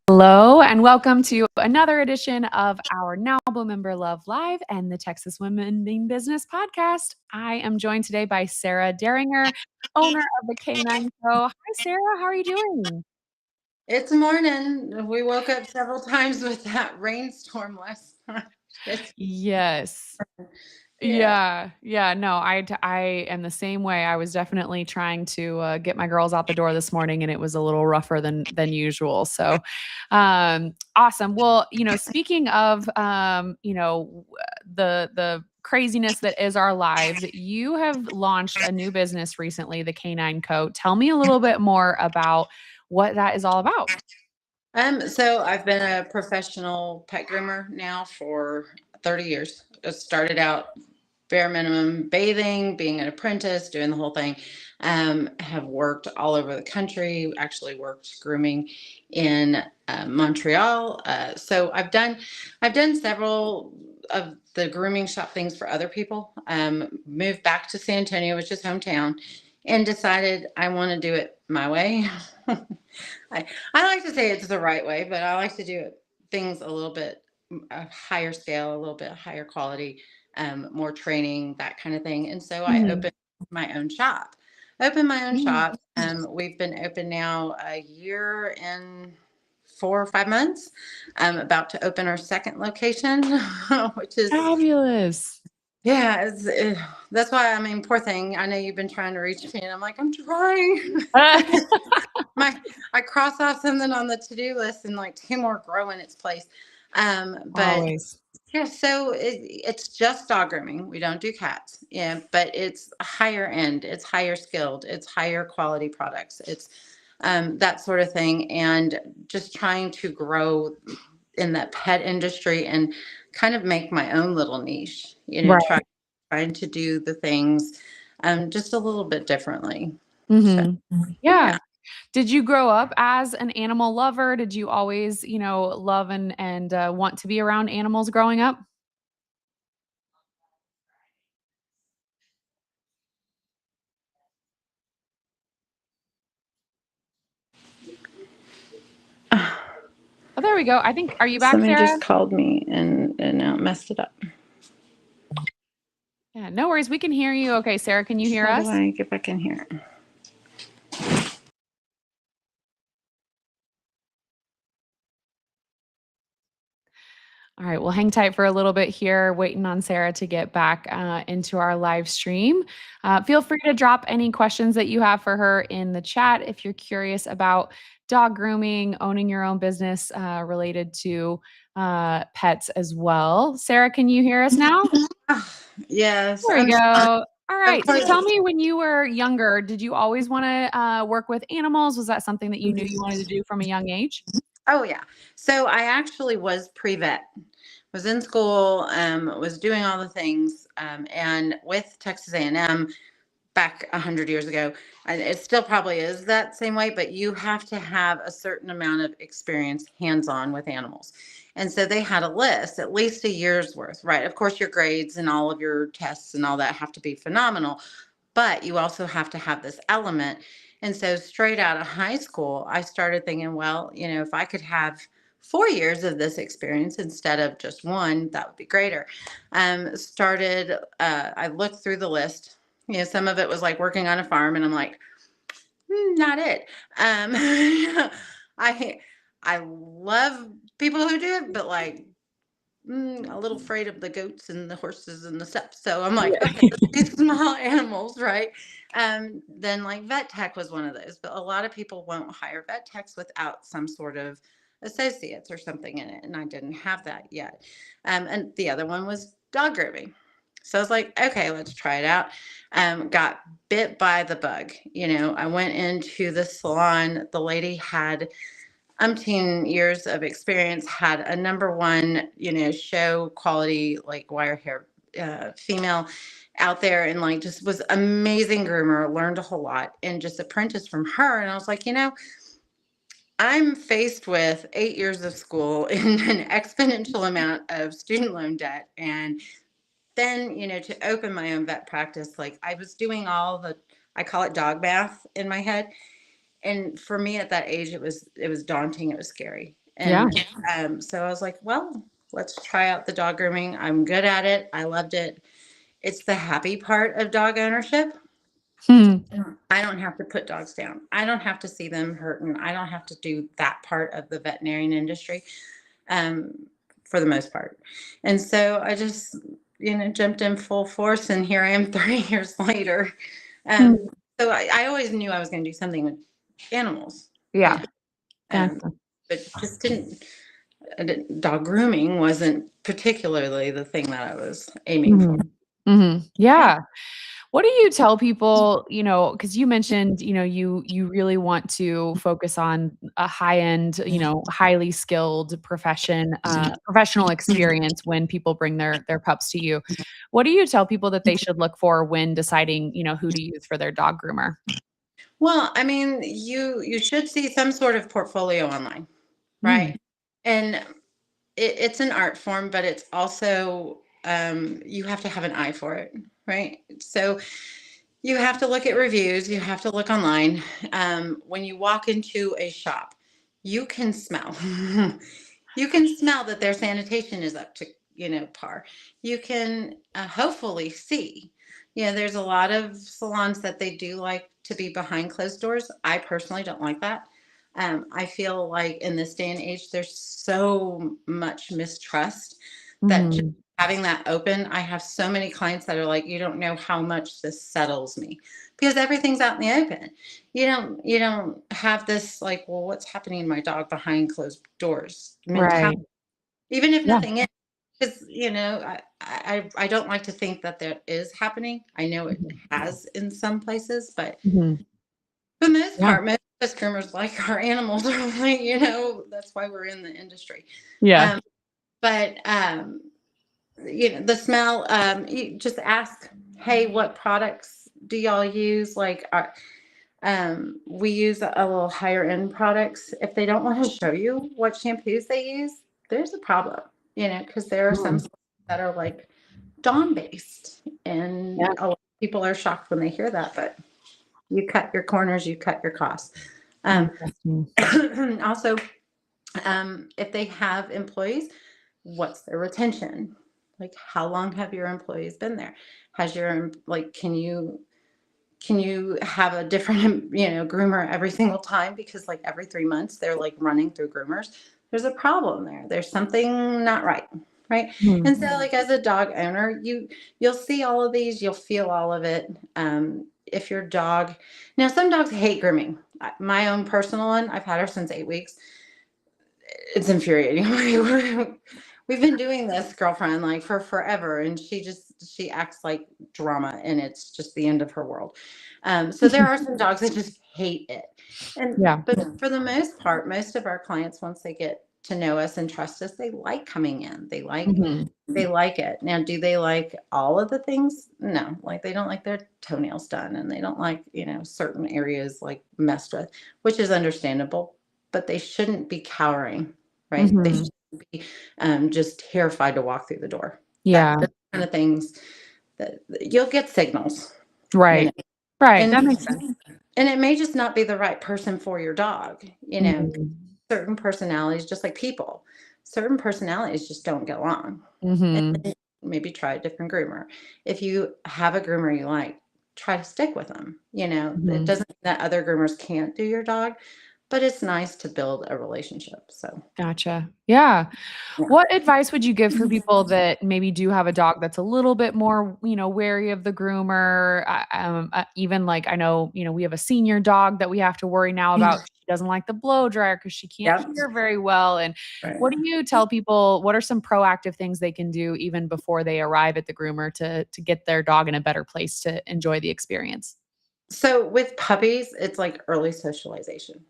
Hello, and welcome to another edition of our NAWBO Member Love Live and the Texas Women Mean Business podcast. I am joined today by Sarah Dieringer, owner of the Canine Co. Hi, Sarah. How are you doing? It's morning. We woke up several times with that rainstorm last night. Yes. Yeah. Yeah. No, I am the same way. I was definitely trying to get my girls out the door this morning, and it was a little rougher than usual. So, awesome. Well, speaking of the craziness that is our lives, you have launched a new business recently, the Canine Co. Tell me a little bit more about what that is all about. So I've been a professional pet groomer now for 30 years. I started out bare minimum bathing, being an apprentice, doing the whole thing. Have worked all over the country. Actually worked grooming in Montreal. So I've done several of the grooming shop things for other people. Moved back to San Antonio, which is hometown, and decided I want to do it my way. I like to say it's the right way, but I like to do things a little bit higher scale, a little bit higher quality, more training, that kind of thing. And so I Mhm. opened my own shop. Opened my own Mm. shop. We've been open now a year and 4 or 5 months. I'm about to open our second location, which is Fabulous. yeah, that's why I mean, poor thing. I know you've been trying to reach me, and I'm like, I'm trying. my I cross off something on the to-do list and like two more grow in its place. But Always. yeah, so it's just dog grooming. We don't do cats. Yeah, but it's higher end, it's higher skilled, it's higher quality products. It's that sort of thing, and just trying to grow in that pet industry and kind of make my own little niche. Right. Trying to do the things just a little bit differently. So Mhm. Yeah. yeah. Did you grow up as an animal lover? Did you always, love and want to be around animals growing up? Oh, there we go. I think are you back, Somebody Sarah? just called me and now it messed it up. Yeah, no worries. We can hear you. Okay, Sarah, can you hear How do us? I get back in here? All right, well, hang tight for a little bit here, waiting on Sarah to get back into our live stream. Feel free to drop any questions that you have for her in the chat if you're curious about dog grooming, owning your own business related to pets as well. Sarah, can you hear us now? Ah, yes, There we I'm sorry. go. All Of right. So course. tell me, when you were younger, did you always want to work with animals? Was that something that you knew you wanted to do from a young age? Oh yeah. So I actually was pre-vet. Was in school, was doing all the things, and with Texas A&M back 100 years ago, and it still probably is that same way, but you have to have a certain amount of experience hands-on with animals. And so they had a list, at least a year's worth, right? Of course, your grades and all of your tests and all that have to be phenomenal, but you also have to have this element. And so straight out of high school, I started thinking, well, if I could have 4 years of this experience instead of just one, that would be greater. I looked through the list. Some of it was like working on a farm, and I'm like, not it. I I love people who do it, but like a little afraid of the goats and the horses and the stuff. So I'm like, okay, Yeah. these small animals, right? Then like vet tech was one of those, but a lot of people won't hire vet techs without some sort of associates or something in it, and I didn't have that yet. And the other one was dog grooming. So I was like, okay, let's try it out. Got bit by the bug. I went into the salon. The lady had umpteen years of experience, had a number one, show quality, like wire hair female out there, and like just was amazing groomer, learned a whole lot, and just apprenticed from her. And I was like, I'm faced with 8 years of school and an exponential amount of student loan debt. And then, to open my own vet practice, like I was doing I call it dog math in my head, and for me at that age, it was daunting, it was scary. Yeah. And so I was like, well, let's try out the dog grooming. I'm good at it. I loved it. It's the happy part of dog ownership. Hmm. I don't have to put dogs down. I don't have to see them hurting. I don't have to do that part of the veterinarian industry, um, for the most part. And so I just, jumped in full force, and here I am 30 years later. Um, Hmm. so I always knew I was going to do something with animals, you Yeah. know, um, Gotcha. but just dog grooming wasn't particularly the thing that I was aiming for. Mhm. Mhm. Yeah. Yeah. What do you tell people, because you mentioned, you really want to focus on a high-end, highly skilled professional experience when people bring their pups to you. What do you tell people that they should look for when deciding, who to use for their dog groomer? Well, I mean, you should see some sort of portfolio online, Mm. right? And it's an art form, but it's also, you have to have an eye for it, right? So you have to look at reviews. You have to look online. When you walk into a shop, you can smell. You can smell that their sanitation is up to, par. You can hopefully see. There's a lot of salons that they do like to be behind closed doors. I personally don't like that. I feel like in this day and age, there's so much mistrust that just Mhm. having that open, I have so many clients that are like, you don't know how much this settles me, because everything's out in the open. You don't have this like, well, what's happening to my dog behind closed doors mentality, Right. even if Yeah. nothing is. Because I don't like to think that that is happening. I know it Mhm. has in some places, but Mhm. for the most Yeah. part, most of us groomers like our animals. Are like, that's why we're in the industry. Yeah. Um, but the smell. You just ask, hey, what products do y'all use? Like, we use a little higher end products. If they don't want to show you what shampoos they use, there's a problem, because there are some Mhm. that are like Dawn based, and Yeah. a lot of people are shocked when they hear that. But you cut your corners, you cut your costs. Um, Interesting. Also, if they have employees, what's their retention? Like, how long have your employees been there? Has your like, can you have a different groomer every single time, because like every 3 months they're like running through groomers? There's a problem there. There's something not right, right? Mhm. And so like as a dog owner, you'll see all of these, you'll feel all of it. If your dog, now some dogs hate grooming. My own personal one, I've had her since 8 weeks. It's infuriating. We've been doing this, girlfriend, like for forever, and she acts like drama, and it's just the end of her world. So there are some dogs that just hate it, Yeah. but for the most part, most of our clients, once they get to know us and trust us, they like coming in. Mhm. They like it. Now, do they like all of the things? No, like they don't like their toenails done, and they don't like, certain areas like messed with, which is understandable, but they shouldn't be cowering, right? They Mhm. shouldn't be just terrified to walk through the door. Yeah. Those kind of things that you'll get signals, you know, Right. Right. and That makes sense. it may just not be the right person for your dog, Mhm. certain personalities, just like people, certain personalities just don't get along. And Mhm. then maybe try a different groomer. If you have a groomer you like, try to stick with them. It Mhm. doesn't mean that other groomers can't do your dog, but it's nice to build a relationship. So, Gotcha. Yeah. yeah. What advice would you give for people that maybe do have a dog that's a little bit more, wary of the groomer? Even like I know, we have a senior dog that we have to worry now about. She doesn't like the blow dryer because she can't Yep. hear very well. And Right. what do you tell people? What are some proactive things they can do even before they arrive at the groomer to get their dog in a better place to enjoy the experience? So with puppies, it's like early socialization.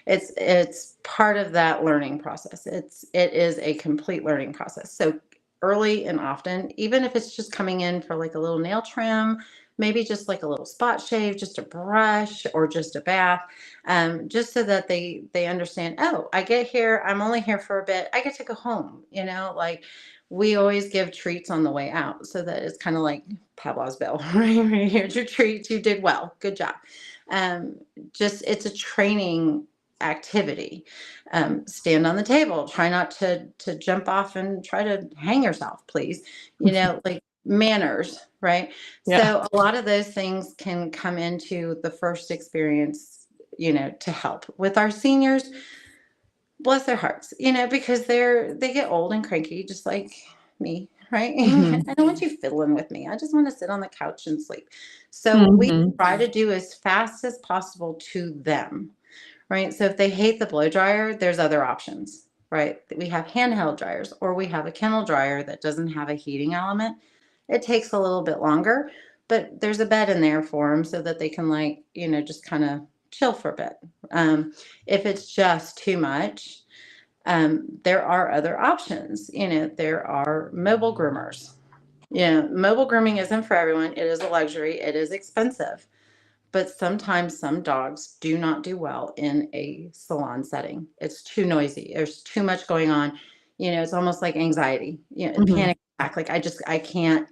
It's part of that learning process. It is a complete learning process. So early and often, even if it's just coming in for like a little nail trim, maybe just like a little spot shave, just a brush or just a bath, just so that they understand. Oh, I get here. I'm only here for a bit. I get to go home. Like we always give treats on the way out, so that it's kind of like Pavlov's bell, right? Here's your treats. You did well. Good job. Um, just it's a training activity. Stand on the table. Try not to jump off and try to hang yourself, please. Like manners, right? Yeah. So a lot of those things can come into the first experience, to help with our seniors. Bless their hearts, because they get old and cranky, just like me, right? Mhm. I don't want you fiddling with me. I just want to sit on the couch and sleep. So we Mhm. try to do as fast as possible to them, right? So if they hate the blow dryer, there's other options, right? We have handheld dryers, or we have a kennel dryer that doesn't have a heating element. It takes a little bit longer, but there's a bed in there for them so that they can, like, just kind of chill for a bit. If it's just too much, there are other options. There are mobile groomers. Mobile grooming isn't for everyone. It is a luxury. It is expensive. But sometimes some dogs do not do well in a salon setting. It's too noisy. There's too much going on. It's almost like anxiety, Mhm. panic attack. Like, I can't.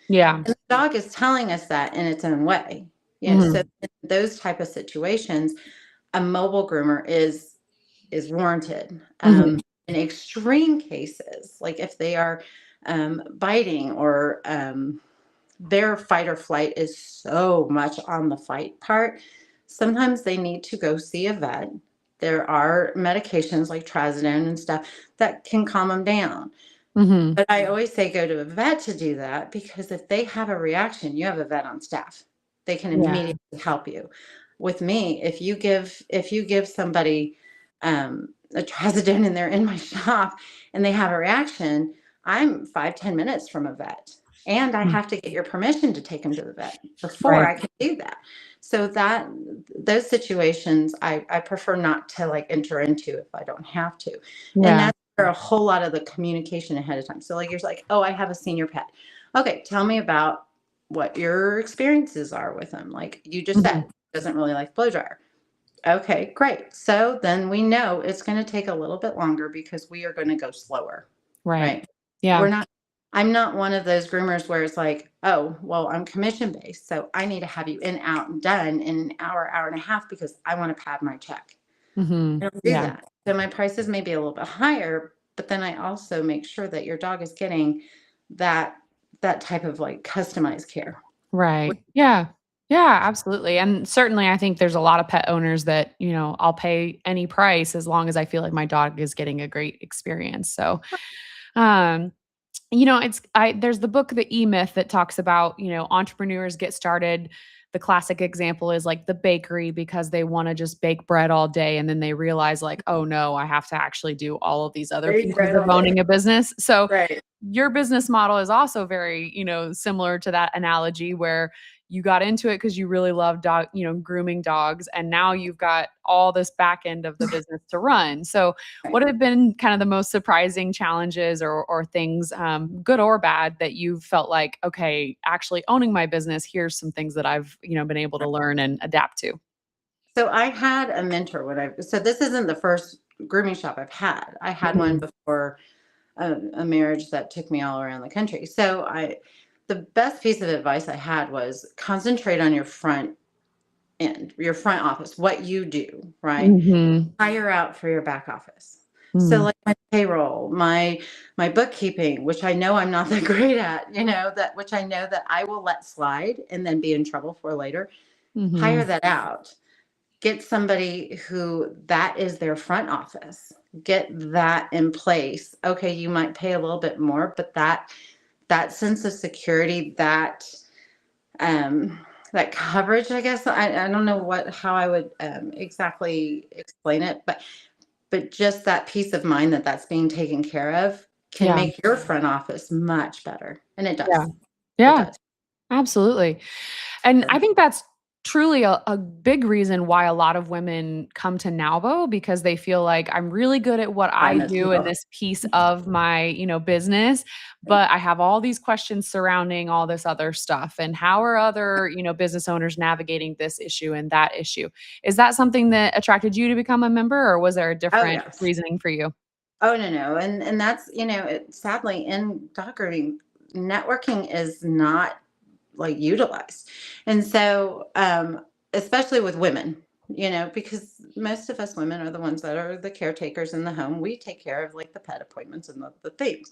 Yeah. And the dog is telling us that in its own way. So Mhm. in those type of situations, a mobile groomer is warranted. Mhm. In extreme cases, like if they are biting, or their fight or flight is so much on the fight part, sometimes they need to go see a vet. There are medications like trazodone and stuff that can calm them down. Mhm. But I always say go to a vet to do that, because if they have a reaction, you have a vet on staff. They can Yeah. immediately help you. With me, if you give somebody a trazodone and they're in my shop and they have a reaction, I'm 5-10 minutes from a vet. And I Mm. have to get your permission to take them to the vet before Right. I can do that. So those situations I prefer not to, like, enter into if I don't have to. And Yeah. that's for a whole lot of the communication ahead of time. So, like, you're like, oh, I have a senior pet. Okay, tell me about what your experiences are with them. Like you just Mhm. said, doesn't really like blow dryer. Okay, great. So then we know it's going to take a little bit longer because we are going to go slower, Right. right? Yeah. We're not, I'm not one of those groomers where it's like, oh, well, I'm commission based. So I need to have you in, out, and done in an hour, hour and a half because I want to pad my check. Mhm. I don't do Yeah. that. So my prices may be a little bit higher, but then I also make sure that your dog is getting that that type of, like, customized care. Right. Yeah. Yeah, absolutely. And certainly I think there's a lot of pet owners that, I'll pay any price as long as I feel like my dog is getting a great experience. So, um, it's I there's the book The E-Myth that talks about, entrepreneurs get started. The classic example is like the bakery because they want to just bake bread all day and then they realize like, "Oh no, I have to actually do all of these other Big pieces bread of all day. owning a business." So, Right. your business model is also very, similar to that analogy where you got into it because you really love dog, grooming dogs, and now you've got all this back end of the business to run. So, Right. what have been kind of the most surprising challenges or things, good or bad, that you've felt like, okay, actually owning my business, here's some things that I've, been able to learn and adapt to? So I had a mentor so this isn't the first grooming shop I've had. I had one Mhm. before a marriage that took me all around the country. The best piece of advice I had was concentrate on your front end, your front office, what you do, right? Mhm. Hire out for your back office. So, Mm. like, my payroll, my bookkeeping, which I know I'm not that great at, that which I know that I will let slide and then be in trouble for later. Hire Mhm. that out. Get somebody who that is their front office. Get that in place. Okay, you might pay a little bit more, but that sense of security, um that coverage, I guess. I don't know how I would exactly explain it, but just that peace of mind that that's being taken care of can Yeah. make your front office much better. And it Yeah. does. It Yeah. does. Absolutely. And I think that's truly a big reason why a lot of women come to NAWBO, because they feel like I'm really good at what I Fine as do in well. this piece of my, business, but I have all these questions surrounding all this other stuff. And how are other, business owners navigating this issue and that issue? Is that something that attracted you to become a member, or was there a Oh, different yes. reasoning for you? Oh, no. And that's, sadly, in dog grooming, networking is not, like, utilized. And so, especially with women, because most of us women are the ones that are the caretakers in the home. We take care of like the pet appointments and the things.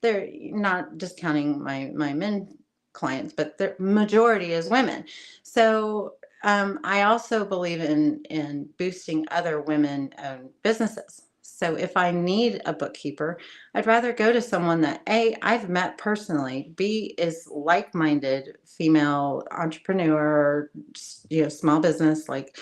They're not discounting my men clients, but the majority is women. So I also believe in boosting other women-owned businesses. So if I need a bookkeeper, I'd rather go to someone that A, I've met personally, B, is like-minded female entrepreneur, small business, like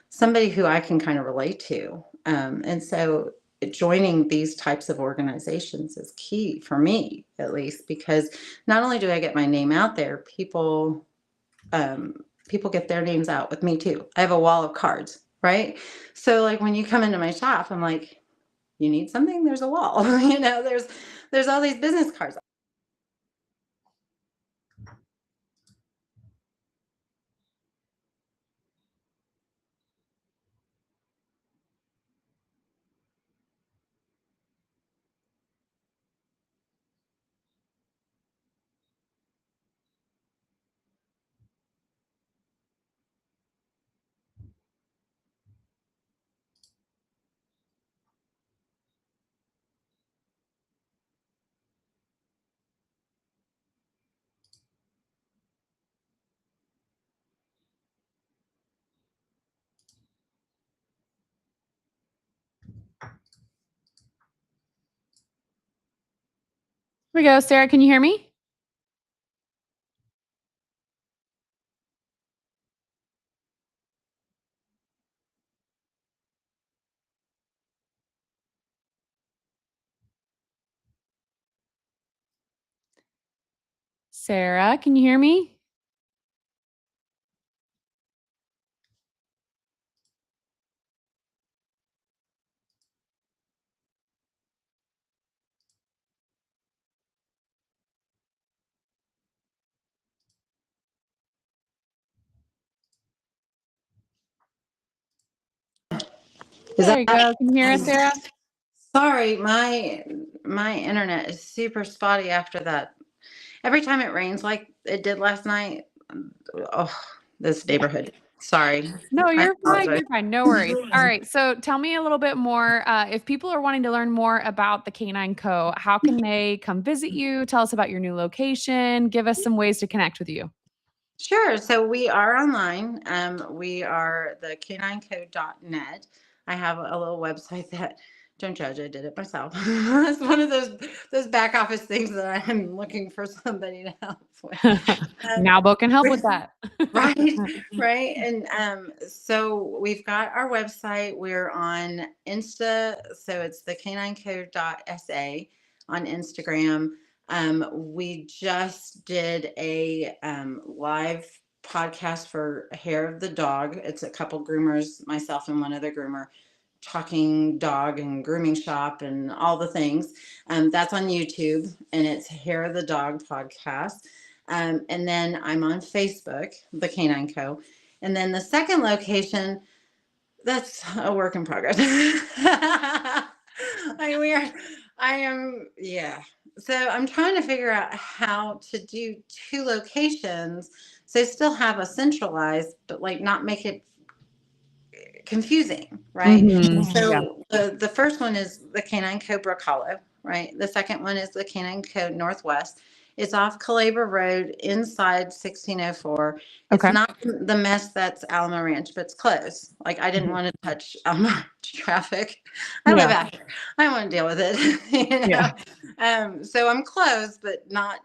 somebody who I can kind of relate to. And so joining these types of organizations is key for me, at least, because not only do I get my name out there, people get their names out with me too. I have a wall of cards, right? So like when you come into my shop, I'm like, you need something? There's a wall. There's all these business cards. Here we go. Sarah, can you hear me? Sarah, can you hear me? Is There you that go. Can you hear us, Sarah? sorry, my internet is super spotty after that. Every time it rains like it did last night, oh, this neighborhood. Sorry. No, I you're fine. apologize. You're fine. No worries. All right. So tell me a little bit more. If people are wanting to learn more about the Canine Co., how can they come visit you? Tell us about your new location. Give us some ways to connect with you. Sure. So we are online. We are the canineco.net. I have a little website that, don't judge, I did it myself. It's one of those back office things that I'm looking for somebody to help with. NAWBO can help with that. Right, right. And so we've got our website. We're on Insta, so it's the canineco.sa on Instagram. We just did a live podcast for Hair of the Dog. It's a couple groomers, myself and one other groomer, talking dog and grooming shop and all the things. That's on YouTube, and it's Hair of the Dog podcast. And then I'm on Facebook, the Canine Co. And then the second location, that's a work in progress. Yeah. So I'm trying to figure out how to do two locations. So still have a centralized, but like not make it confusing, right? Yeah. So the first one is the Canine Co Brook Hollow, right? The second one is the Canine Co Northwest. It's off Calabar Road inside 1604. It's Okay. not the mess that's Alamo Ranch, but it's close. Like I didn't want to touch Alamo Ranch traffic. I live Yeah. out here. I want to deal with it, Yeah. So I'm close, but not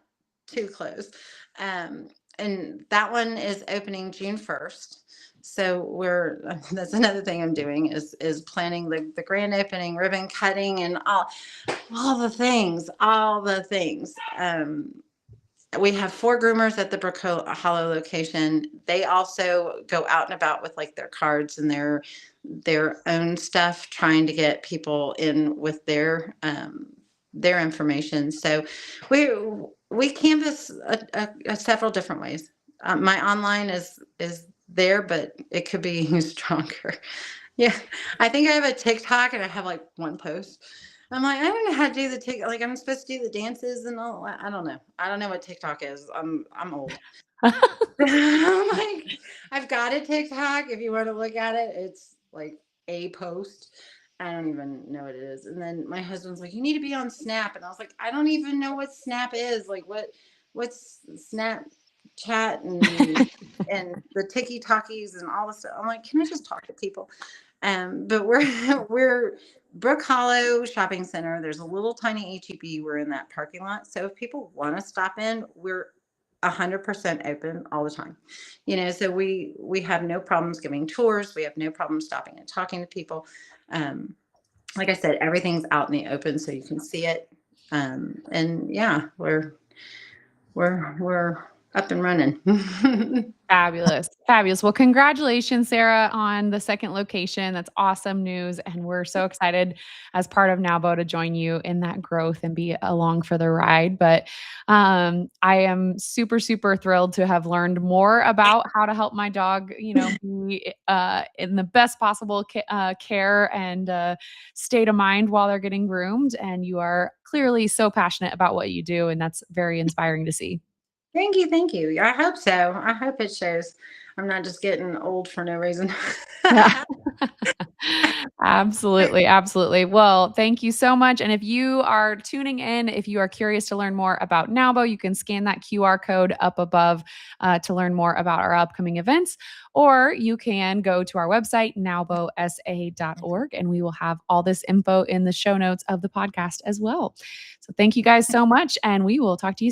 too close. Um, and that one is opening June 1st. So that's another thing I'm doing is planning the grand opening, ribbon cutting, and all the things, all the things. We have 4 groomers at the Brook Hollow location. They also go out and about with like their cards and their own stuff, trying to get people in with their information. So we canvass several different ways. My online is there, but it could be stronger. Yeah, I think I have a TikTok and I have like one post. I'm like, I don't know how to do the TikTok. Like, I'm supposed to do the dances and all. I don't know. I don't know what TikTok is. I'm old. I'm like, I've got a TikTok. If you want to look at it, it's like a post. I don't even know what it is. And then my husband's like, you need to be on Snap. And I was like, I don't even know what Snap is. Like, what's Snap chat and the Tiki Talkies and all this stuff. I'm like, can I just talk to people? But we're Brook Hollow Shopping Center. There's a little tiny HEB. We're in that parking lot. So if people want to stop in, we're 100% open all the time. So we have no problems giving tours. We have no problem stopping and talking to people. Um, like I said, everything's out in the open so you can see it. And yeah, we're up and running. Fabulous. Fabulous. Well, congratulations, Sarah, on the second location. That's awesome news. And we're so excited as part of NAWBO to join you in that growth and be along for the ride. But I am super, super thrilled to have learned more about how to help my dog, be in the best possible care and state of mind while they're getting groomed. And you are clearly so passionate about what you do. And that's very inspiring to see. Thank you, thank you. I hope so. I hope it shows. I'm not just getting old for no reason. Yeah. Absolutely, absolutely. Well, thank you so much, and if you are tuning in, if you are curious to learn more about NAWBO, you can scan that QR code up above, to learn more about our upcoming events, or you can go to our website, nowbosa.org, and we will have all this info in the show notes of the podcast as well. So thank you guys so much, and we will talk to you